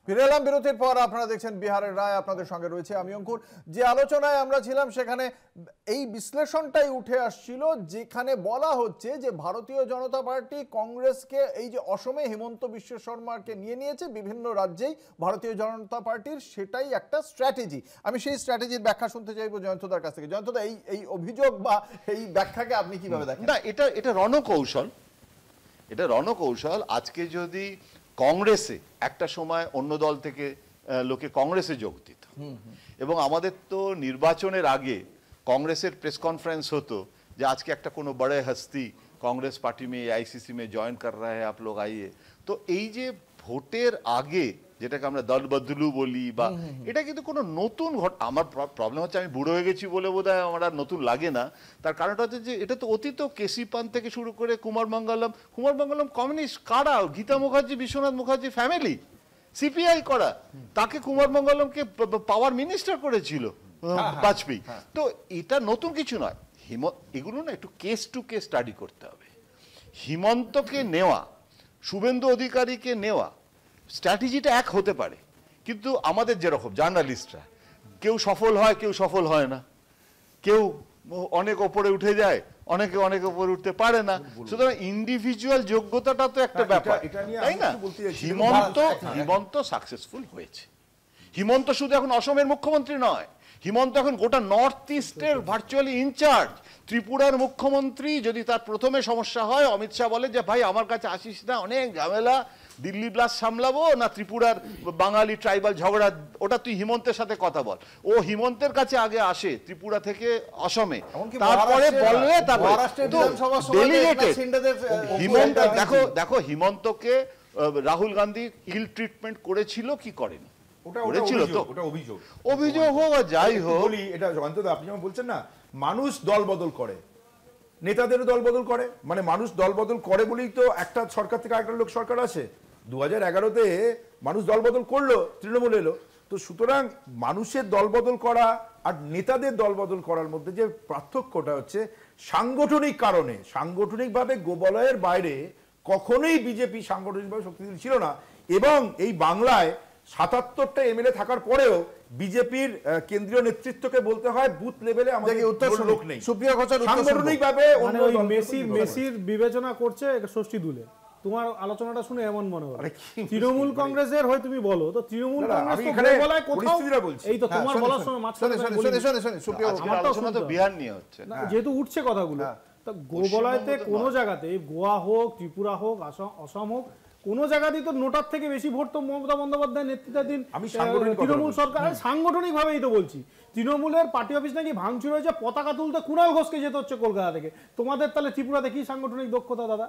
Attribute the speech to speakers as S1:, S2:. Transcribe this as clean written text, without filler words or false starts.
S1: ফিরে এলাম বিরতির পর। আপনারা দেখছেন বিহারের রায়, আপনাদের সঙ্গে রয়েছে আমি অঙ্কুর। যে আলোচনায় আমরা ছিলাম সেখানে এই বিশ্লেষণটাই উঠে আসছিল, যেখানে বলা হচ্ছে যে ভারতীয় জনতা পার্টি কংগ্রেসকে, এই যে অসমে হিমন্ত বিশ্ব শর্মাকে নিয়ে নিয়েছে বিভিন্ন রাজ্যেই ভারতীয় জনতা পার্টির, সেটাই একটা স্ট্র্যাটেজি। আমি সেই স্ট্র্যাটেজির ব্যাখ্যা শুনতে চাইবো জয়ন্তদার কাছ থেকে। জয়ন্তদা, এই অভিযোগ বা এই ব্যাখ্যাকে আপনি কিভাবে দেখেন?
S2: না, এটা রণকৌশল, এটা রণকৌশল। আজকে যদি কংগ্রেসে একটা সময় অন্য দল থেকে লোকে কংগ্রেসে যোগ দিত, এবং আমাদের তো নির্বাচনের আগে কংগ্রেসের প্রেস কনফারেন্স হতো যে আজকে একটা কোনো বড় হস্তি কাंग्रेस पार्टी में आईसीसी में ज्वाइन कर रहा है, आप लोग आइए। তো এই যে ভোটের আগে যেটাকে আমরা দল বদলু বলি, বা এটা কিন্তু কোনো নতুন আমার প্রবলেম হচ্ছে আমি বুড়ো হয়ে গেছি বলে বোধহয় আমার আর নতুন লাগে না। তার কারণটা হচ্ছে যে এটা তো অতীত কেসি পান থেকে শুরু করে কুমার মঙ্গলম কমিউনিস্ট কারা, গীতা মুখার্জি, বিশ্বনাথ মুখার্জি ফ্যামিলি, সিপিআই করা, তাকে কুমার মঙ্গলমকে পাওয়ার মিনিস্টার করেছিল বাজপেয়ী। তো এটা নতুন কিছু নয়। এগুলো না একটু কেস টু কেস স্টাডি করতে হবে। হিমন্তকে নেওয়া, শুভেন্দু অধিকারীকে নেওয়া, স্ট্র্যাটেজিটা এক হতে পারে, কিন্তু আমাদের যেরকম জার্নালিস্টরা কেউ সফল হয়, কেউ সফল হয় না, কেউ অনেক ওপরে উঠে যায়, অনেকে অনেক ওপরে উঠতে পারে না। সুতরাং ইন্ডিভিজুয়াল যোগ্যতাটা তো একটা ব্যাপার, তাই না? হিমন্ত সাকসেসফুল হয়েছে। হিমন্ত শুধু এখন অসমের মুখ্যমন্ত্রী নয়, হিমন্ত এখন গোটা নর্থ ইস্টের ভার্চুয়ালি ইনচার্জ। ত্রিপুরার মুখ্যমন্ত্রী যদি তার প্রথমে সমস্যা হয়, অমিত শাহ বলে যে ভাই আমার কাছে আসিস না, অনেক ঝামেলা, দিল্লি ব্লাস্ট সামলাবো না ত্রিপুরার বাঙালি ট্রাইবাল ঝগড়া, ওটা তুই হিমন্তের সাথে কথা বল। ও হিমন্তের কাছে আগে আসে ত্রিপুরা থেকে অসমে, তারপরে বললে হিমন্ত। দেখো হিমন্তকে রাহুল গান্ধী ইল ট্রিটমেন্ট করেছিল কি করেনি, অভিযোগ হোক আর যাই হোক।
S3: এটা জয়ন্তদা, আপনি যেমন বলছেন না, মানুষ দল বদল করে, নেতাদেরও দল বদল করে, মানে মানুষ দল বদল করে বলেই তো একটা সরকার থেকে আরেকটা লোক সরকার আসে। 2011-তে মানুষ দল বদল করলো, তৃণমূল এলো। তো সুতরাং মানুষের দল বদল করা আর নেতাদের দল বদল করার মধ্যে যে পার্থক্যটা হচ্ছে সাংগঠনিক কারণে। সাংগঠনিকভাবে গোবলয়ের বাইরে কখনোই বিজেপি সাংগঠনিকভাবে শক্তিশালী ছিল না, এবং এই বাংলায় 77টা এমএলএ থাকার পরেও বিজেপির কেন্দ্রীয় নেতৃত্বকে বলতে হয় বুথ লেভেলে আমাদের লোক নেই।
S1: সুপ্রিয়া ঘোষাল
S3: সাংগঠনিকভাবে
S4: মেসির বিবেচনা করছে ষষ্ঠী দুলে। তোমার আলোচনাটা শুনে এমন মনে হয় তৃণমূল কংগ্রেসের হয়, তুমি বলো তো তৃণমূল কংগ্রেস এই তো তোমার বলার সময়
S2: বিহার নিয়ে হচ্ছে,
S4: যেহেতু উঠছে কথাগুলো, গোবলয়তে কোনো জায়গাতে, গোয়া হোক, ত্রিপুরা হোক, অসম হোক, কোন জায়গাতেই তো নোটার থেকে বেশি ভোট তো মমতা বন্দ্যোপাধ্যায় নেতৃত্বাধীন তৃণমূল সরকার। সাংগঠনিক ভাবেই তো বলছি, তৃণমূলের পার্টি অফিস নাকি ভাঙচুর হয়েছে, পতাকা তুলতে কুণাল ঘোষকে যেতে হচ্ছে কলকাতা থেকে। তোমাদের তাহলে ত্রিপুরাতে কি সাংগঠনিক দক্ষতা দাদা?